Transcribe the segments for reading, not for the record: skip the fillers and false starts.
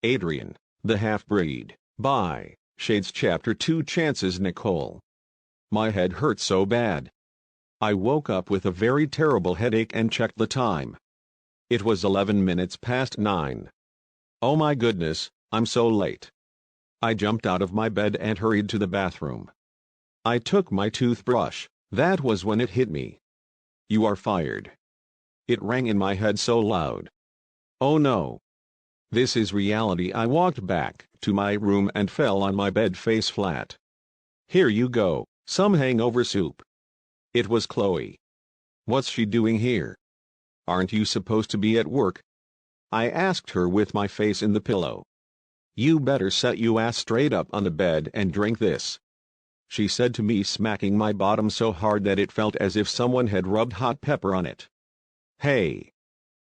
Adrian, the Half-Breed, by Shades Chapter 2. Chances. Nicole. My head hurt so bad. I woke up with a very terrible headache and checked the time. It was 11 minutes past 9. Oh my goodness, I'm so late. I jumped out of my bed and hurried to the bathroom. I took my toothbrush. That was when it hit me. "You are fired." It rang in my head so loud. Oh no. This is reality. I walked back to my room and fell on my bed face flat. "Here you go, some hangover soup." It was Chloe. "What's she doing here? Aren't you supposed to be at work?" I asked her with my face in the pillow. "You better set your ass straight up on the bed and drink this," she said to me, smacking my bottom so hard that it felt as if someone had rubbed hot pepper on it. "Hey.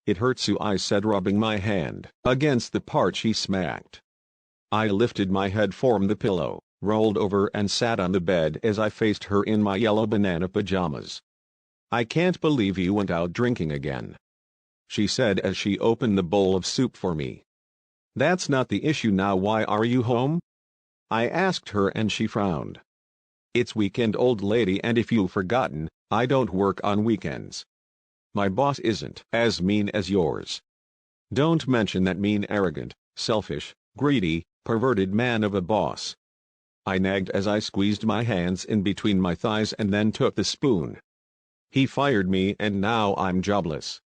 It hurts you," I said, rubbing my hand against the part she smacked. I lifted my head from the pillow, rolled over and sat on the bed as I faced her in my yellow banana pajamas. "I can't believe you went out drinking again," she said as she opened the bowl of soup for me. "That's not the issue now. Why are you home?" I asked her and she frowned. "It's weekend, old lady, and if you've forgotten, I don't work on weekends. My boss isn't as mean as yours." "Don't mention that mean, arrogant, selfish, greedy, perverted man of a boss," I nagged as I squeezed my hands in between my thighs and then took the spoon. "He fired me and now I'm jobless."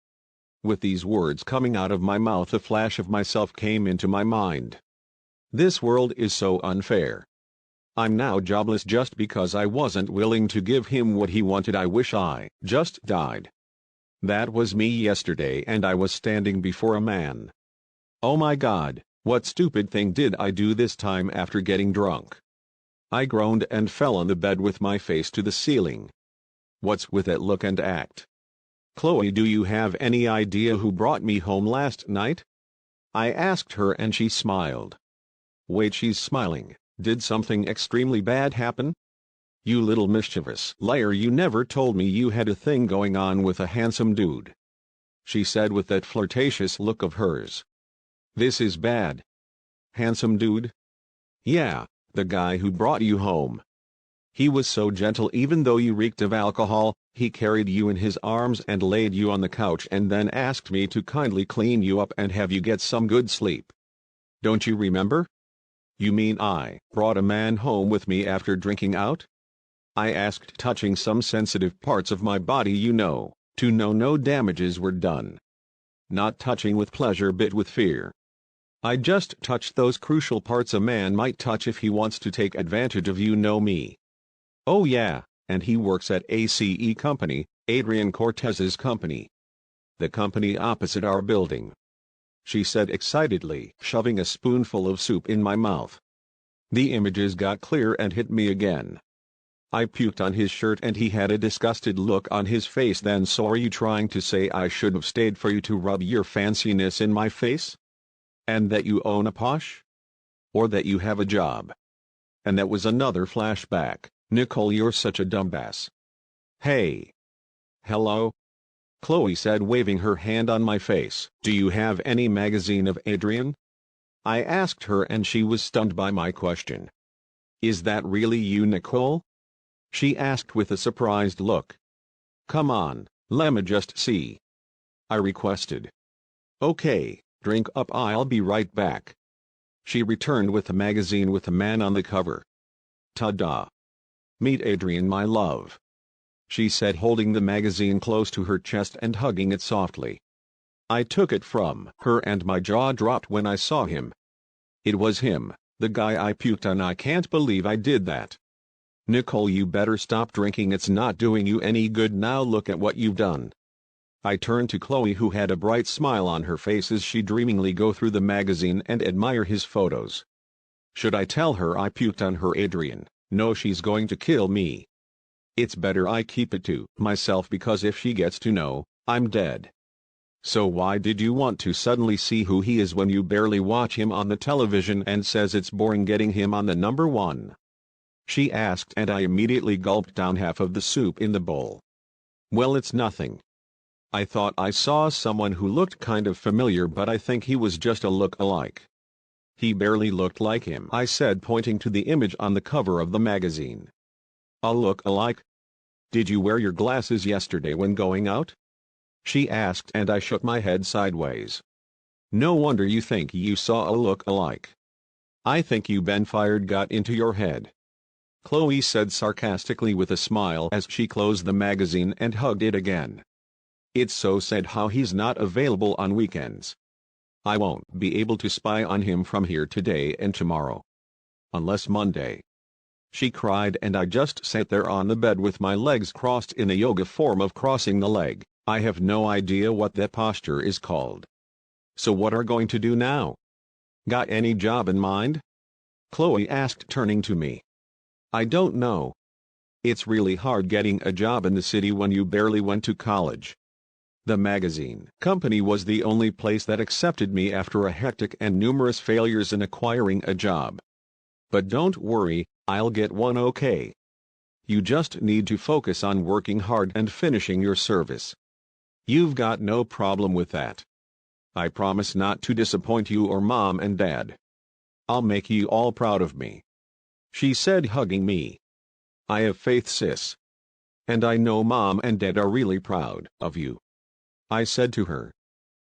With these words coming out of my mouth, a flash of myself came into my mind. This world is so unfair. I'm now jobless just because I wasn't willing to give him what he wanted. I wish I just died. That was me yesterday, and I was standing before a man. Oh my God, what stupid thing did I do this time after getting drunk? I groaned and fell on the bed with my face to the ceiling. What's with that look and act? "Chloe, do you have any idea who brought me home last night?" I asked her and she smiled. Wait, she's smiling. Did something extremely bad happen? "You little mischievous liar, you never told me you had a thing going on with a handsome dude," she said with that flirtatious look of hers. "This is bad." "Handsome dude?" "Yeah, the guy who brought you home. He was so gentle. Even though you reeked of alcohol, he carried you in his arms and laid you on the couch and then asked me to kindly clean you up and have you get some good sleep. Don't you remember?" "You mean I brought a man home with me after drinking out?" I asked, touching some sensitive parts of my body, to know no damages were done. Not touching with pleasure but with fear. I just touched those crucial parts a man might touch if he wants to take advantage of me. "Oh yeah, and he works at ACE Company, Adrian Cortez's company. The company opposite our building," she said excitedly, shoving a spoonful of soup in my mouth. The images got clear and hit me again. I puked on his shirt and he had a disgusted look on his face. "Then so are you trying to say I should have stayed for you to rub your fanciness in my face? And that you own a posh? Or that you have a job?" And that was another flashback. "Nicole, you're such a dumbass." "Hey." "Hello?" Chloe said, waving her hand on my face. "Do you have any magazine of Adrian?" I asked her and she was stunned by my question. "Is that really you, Nicole?" she asked with a surprised look. "Come on, lemme just see," I requested. "Okay, drink up, I'll be right back." She returned with a magazine with a man on the cover. "Ta-da! Meet Adrian, my love," she said, holding the magazine close to her chest and hugging it softly. I took it from her and my jaw dropped when I saw him. It was him, the guy I puked on. I can't believe I did that. "Nicole, you better stop drinking. It's not doing you any good. Now look at what you've done." I turned to Chloe, who had a bright smile on her face as she dreamingly go through the magazine and admire his photos. Should I tell her I puked on her Adrian? No, she's going to kill me. It's better I keep it to myself because if she gets to know, I'm dead. "So why did you want to suddenly see who he is when you barely watch him on the television and says it's boring getting him on the number one?" she asked, and I immediately gulped down half of the soup in the bowl. "Well, it's nothing. I thought I saw someone who looked kind of familiar, but I think he was just a look-alike." He barely looked like him, I said, pointing to the image on the cover of the magazine. A look-alike? Did you wear your glasses yesterday when going out? She asked, and I shook my head sideways. No wonder you think you saw a look-alike. I think you been fired got into your head, Chloe said sarcastically with a smile as she closed the magazine and hugged it again. It's so sad how he's not available on weekends. I won't be able to spy on him from here today and tomorrow. Unless Monday. She cried, and I just sat there on the bed with my legs crossed in a yoga form of crossing the leg. I have no idea what that posture is called. So what are going to do now? Got any job in mind? Chloe asked, turning to me. I don't know. It's really hard getting a job in the city when you barely went to college. The magazine company was the only place that accepted me after a hectic and numerous failures in acquiring a job. But don't worry, I'll get one okay. You just need to focus on working hard and finishing your service. You've got no problem with that. I promise not to disappoint you or Mom and Dad. I'll make you all proud of me, she said, hugging me. I have faith, sis. And I know Mom and Dad are really proud of you, I said to her.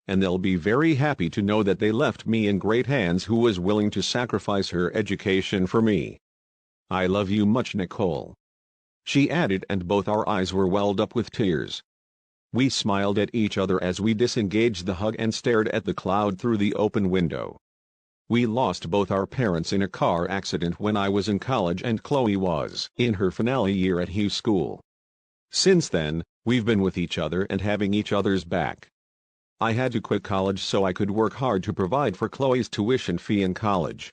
And they'll be very happy to know that they left me in great hands who was willing to sacrifice her education for me. I love you much, Nicole, she added, and both our eyes were welled up with tears. We smiled at each other as we disengaged the hug and stared at the cloud through the open window. We lost both our parents in a car accident when I was in college and Chloe was in her finale year at Hughes School. Since then, we've been with each other and having each other's back. I had to quit college so I could work hard to provide for Chloe's tuition fee in college.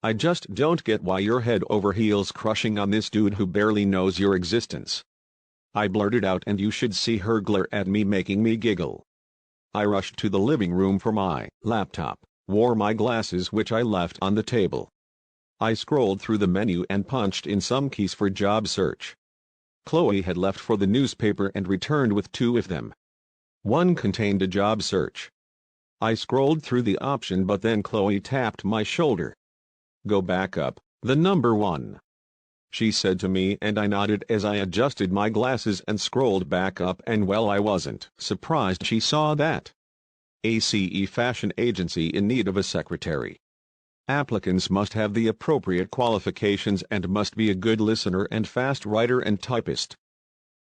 I just don't get why you're head over heels crushing on this dude who barely knows your existence, I blurted out, and you should see her glare at me, making me giggle. I rushed to the living room for my laptop, wore my glasses which I left on the table. I scrolled through the menu and punched in some keys for job search. Chloe had left for the newspaper and returned with 2 of them. One contained a job search. I scrolled through the option, but then Chloe tapped my shoulder. Go back up, the number 1. She said to me, and I nodded as I adjusted my glasses and scrolled back up, and well, I wasn't surprised she saw that. ACE fashion agency in need of a secretary. Applicants must have the appropriate qualifications and must be a good listener and fast writer and typist.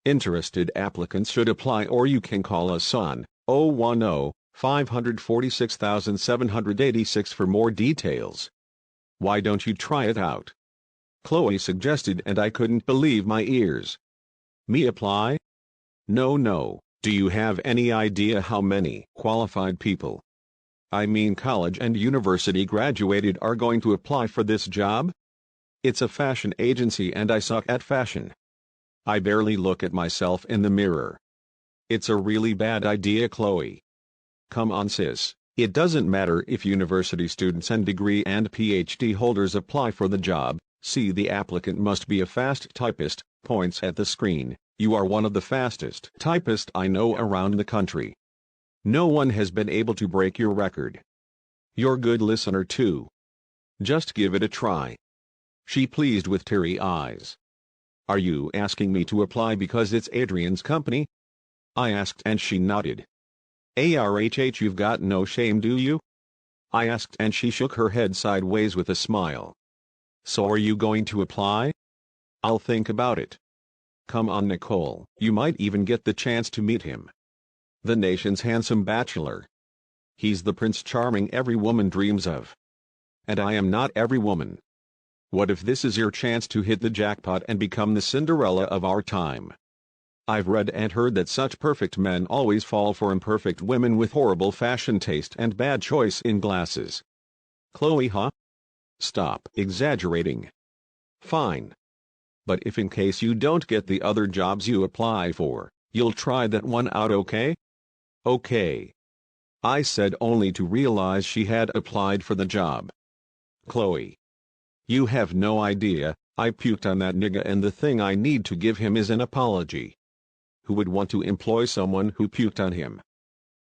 Interested applicants should apply, or you can call us on 010-546-786 for more details. Why don't you try it out? Chloe suggested, and I couldn't believe my ears. Me apply? No. Do you have any idea how many qualified people, I mean college and university graduated, are going to apply for this job? It's a fashion agency and I suck at fashion. I barely look at myself in the mirror. It's a really bad idea, Chloe. Come on, sis. It doesn't matter if university students and degree and PhD holders apply for the job. See, the applicant must be a fast typist, points at the screen. You are one of the fastest typists I know around the country. No one has been able to break your record. You're a good listener too. Just give it a try, she pleaded with teary eyes. Are you asking me to apply because it's Adrian's company? I asked, and she nodded. ARHH, you've got no shame, do you? I asked, and she shook her head sideways with a smile. So are you going to apply? I'll think about it. Come on, Nicole, you might even get the chance to meet him. The nation's handsome bachelor. He's the Prince Charming every woman dreams of. And I am not every woman. What if this is your chance to hit the jackpot and become the Cinderella of our time? I've read and heard that such perfect men always fall for imperfect women with horrible fashion taste and bad choice in glasses. Chloe, huh? Stop exaggerating. Fine. But if in case you don't get the other jobs you apply for, you'll try that one out, okay? Okay, I said, only to realize she had applied for the job. Chloe, you have no idea, I puked on that nigga, and the thing I need to give him is an apology. Who would want to employ someone who puked on him?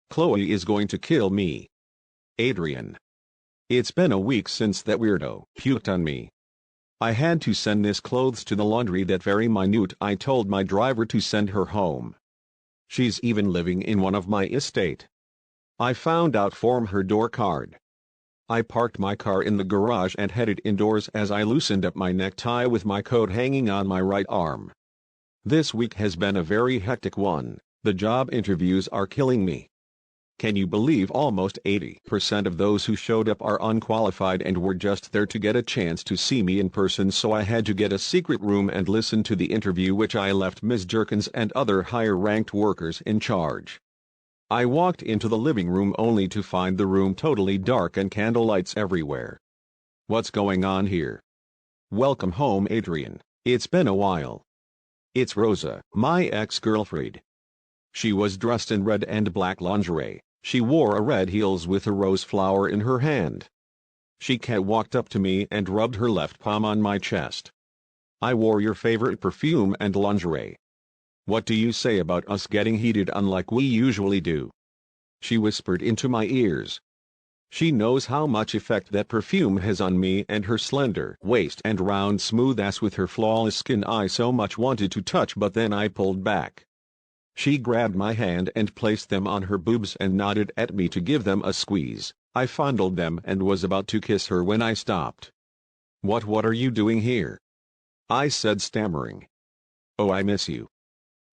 Chloe is going to kill me. Adrian. It's been a week since that weirdo puked on me. I had to send this clothes to the laundry that very minute. I told my driver to send her home. She's even living in one of my estate. I found out from her door card. I parked my car in the garage and headed indoors as I loosened up my necktie with my coat hanging on my right arm. This week has been a very hectic one. The job interviews are killing me. Can you believe almost 80% of those who showed up are unqualified and were just there to get a chance to see me in person, so I had to get a secret room and listen to the interview, which I left Ms. Jerkins and other higher-ranked workers in charge. I walked into the living room only to find the room totally dark and candlelights everywhere. What's going on here? Welcome home, Adrian. It's been a while. It's Rosa, my ex-girlfriend. She was dressed in red and black lingerie. She wore a red heels with a rose flower in her hand. She walked up to me and rubbed her left palm on my chest. I wore your favorite perfume and lingerie. What do you say about us getting heated unlike we usually do? She whispered into my ears. She knows how much effect that perfume has on me, and her slender waist and round smooth ass with her flawless skin I so much wanted to touch, but then I pulled back. She grabbed my hand and placed them on her boobs and nodded at me to give them a squeeze. I fondled them and was about to kiss her when I stopped. What are you doing here? I said, stammering. Oh, I miss you.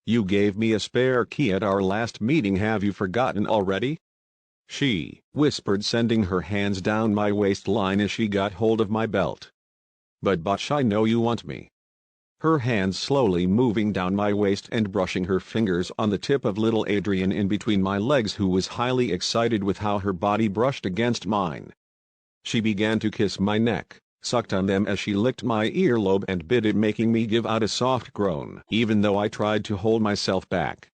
You gave me a spare key at our last meeting. Have you forgotten already? She whispered, sending her hands down my waistline as she got hold of my belt. But Butch, I know you want me. Her hands slowly moving down my waist and brushing her fingers on the tip of little Adrian in between my legs, who was highly excited with how her body brushed against mine. She began to kiss my neck, sucked on them as she licked my earlobe and bit it, making me give out a soft groan, even though I tried to hold myself back.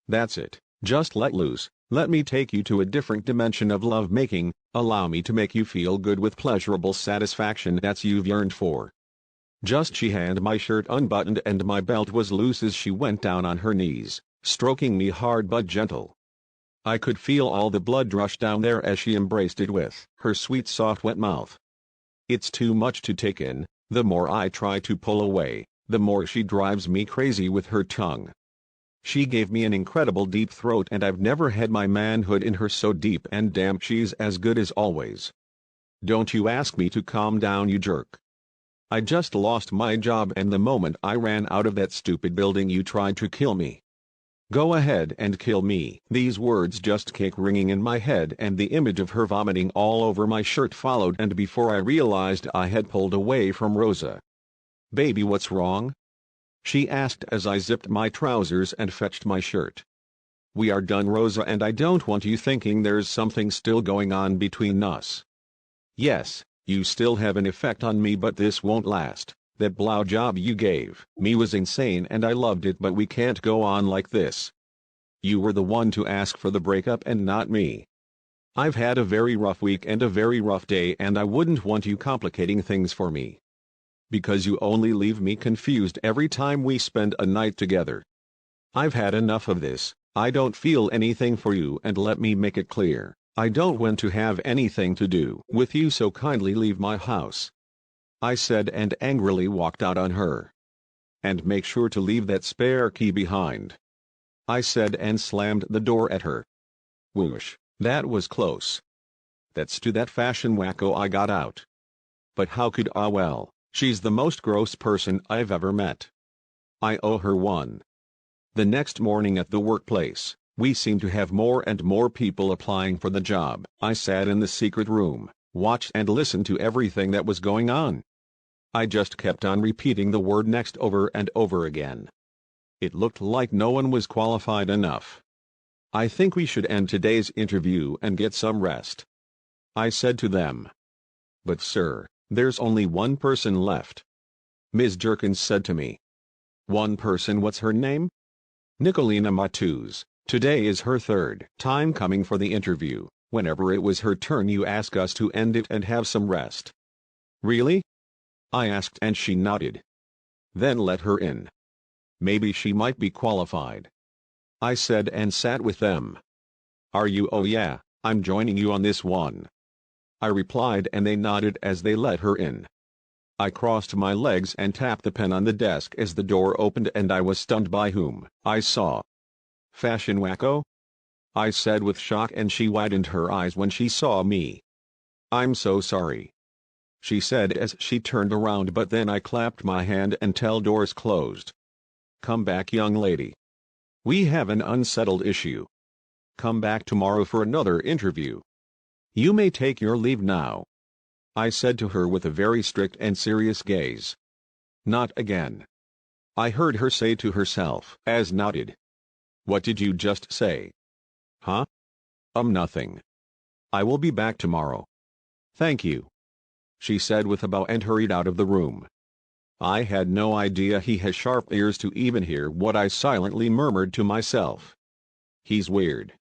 That's it, just let loose. Let me take you to a different dimension of love-making. Allow me to make you feel good with pleasurable satisfaction that's you've yearned for. She had my shirt unbuttoned and my belt was loose as she went down on her knees, stroking me hard but gentle. I could feel all the blood rush down there as she embraced it with her sweet soft wet mouth. It's too much to take in. The more I try to pull away, the more she drives me crazy with her tongue. She gave me an incredible deep throat, and I've never had my manhood in her so deep, and damn, she's as good as always. Don't you ask me to calm down, you jerk. I just lost my job, and the moment I ran out of that stupid building you tried to kill me. Go ahead and kill me. These words just kept ringing in my head, and the image of her vomiting all over my shirt followed, and before I realized I had pulled away from Rosa. Baby, what's wrong? She asked as I zipped my trousers and fetched my shirt. We are done, Rosa, and I don't want you thinking there's something still going on between us. Yes, you still have an effect on me, but this won't last. That blowjob you gave me was insane and I loved it, but we can't go on like this. You were the one to ask for the breakup and not me. I've had a very rough week and a very rough day, and I wouldn't want you complicating things for me. Because you only leave me confused every time we spend a night together. I've had enough of this. I don't feel anything for you, and let me make it clear, I don't want to have anything to do with you, so kindly leave my house. I said and angrily walked out on her. And make sure to leave that spare key behind. I said and slammed the door at her. Whoosh, that was close. That's to that fashion wacko, I got out. But how could I? Well, she's the most gross person I've ever met. I owe her one. The next morning at the workplace, we seemed to have more and more people applying for the job. I sat in the secret room, watched and listened to everything that was going on. I just kept on repeating the word next over and over again. It looked like no one was qualified enough. I think we should end today's interview and get some rest, I said to them. But sir, there's only one person left, Ms. Jerkins said to me. One person? What's her name? Nicolina Matus. Today is her third time coming for the interview. Whenever it was her turn, you ask us to end it and have some rest. Really? I asked, and she nodded. Then let her in. Maybe she might be qualified, I said, and sat with them. Are you? Oh yeah, I'm joining you on this one. I replied, and they nodded as they let her in. I crossed my legs and tapped the pen on the desk as the door opened, and I was stunned by whom I saw. "Fashion wacko?" I said with shock, and she widened her eyes when she saw me. "I'm so sorry," she said as she turned around, but then I clapped my hand until doors closed. "Come back, young lady. We have an unsettled issue. Come back tomorrow for another interview. You may take your leave now," I said to her with a very strict and serious gaze. "Not again," I heard her say to herself as nodded. "What did you just say?" "Huh? Nothing. I will be back tomorrow." "Thank you," she said with a bow and hurried out of the room. I had no idea he has sharp ears to even hear what I silently murmured to myself. "He's weird."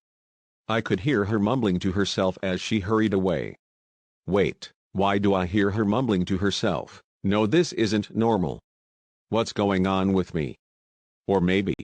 I could hear her mumbling to herself as she hurried away. Wait, why do I hear her mumbling to herself? No, this isn't normal. What's going on with me? Or maybe